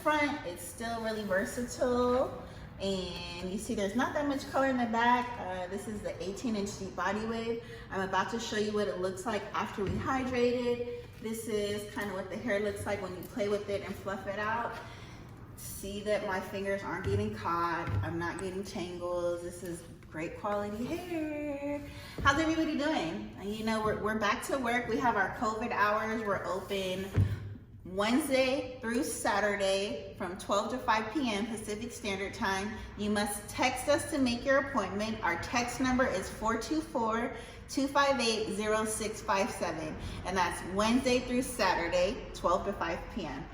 front. It's still really versatile. And you see there's not that much color in the back. This is the 18-inch deep body wave. I'm about to show you what it looks like after we hydrate it. This is kind of what the hair looks like when you play with it and fluff it out. See that my fingers aren't getting caught. I'm not getting tangles. This is great quality hair. How's everybody doing? You know, we're back to work. We have our COVID hours. We're open Wednesday through Saturday from 12 to 5 p.m. Pacific Standard Time. You must text us to make your appointment. Our text number is 424-258-0657. And that's Wednesday through Saturday, 12 to 5 p.m.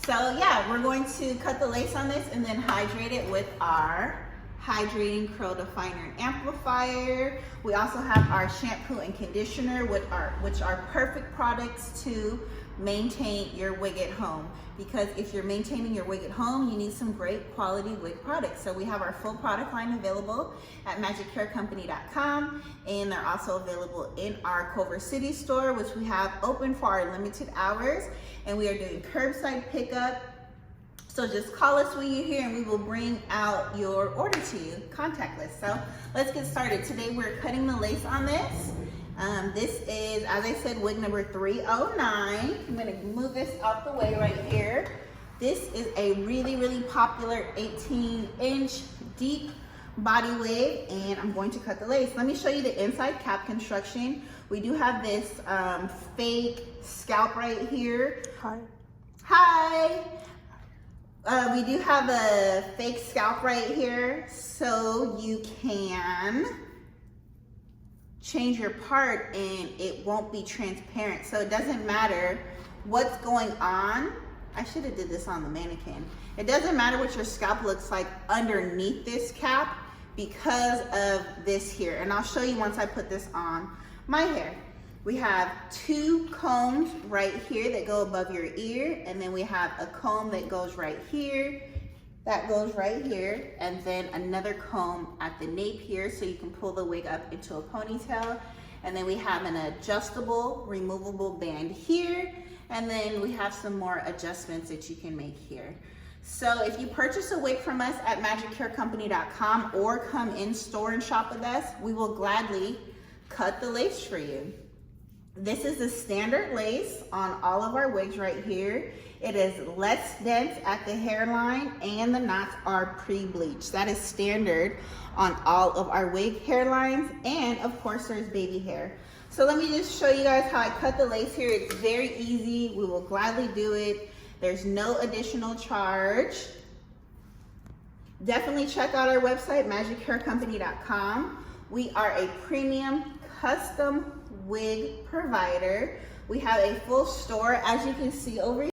So yeah, we're going to cut the lace on this and then hydrate it with our hydrating curl definer and amplifier. We also have our shampoo and conditioner, which are perfect products to maintain your wig at home. Because if you're maintaining your wig at home, you need some great quality wig products. So we have our full product line available at magichaircompany.com, and they're also available in our Culver City store, which we have open for our limited hours, and we are doing curbside pickup. So just call us when you're here and we will bring out your order to you contactless. So let's get started. Today we're cutting the lace on this. This is, as I said, wig number 309. I'm gonna move this out the way right here. This is a really, really popular 18-inch deep body wave, and I'm going to cut the lace. Let me show you the inside cap construction. We do have this fake scalp right here. Hi. We do have a fake scalp right here, so you can change your part and it won't be transparent. So it doesn't matter what's going on. I should have did this on the mannequin. It doesn't matter what your scalp looks like underneath this cap because of this here. And I'll show you once I put this on my hair. We have two combs right here that go above your ear, and then we have a comb that goes right here, that goes right here, and then another comb at the nape here so you can pull the wig up into a ponytail. And then we have an adjustable, removable band here, and then we have some more adjustments that you can make here. So if you purchase a wig from us at magichaircompany.com or come in store and shop with us, we will gladly cut the lace for you. This is the standard lace on all of our wigs right here. It is less dense at the hairline and the knots are pre-bleached. That is standard on all of our wig hairlines, and of course there's baby hair. So let me just show you guys how I cut the lace here. It's very easy. We will gladly do it. There's no additional charge. Definitely check out our website, magichaircompany.com. We are a premium custom wig provider. We have a full store, as you can see over here.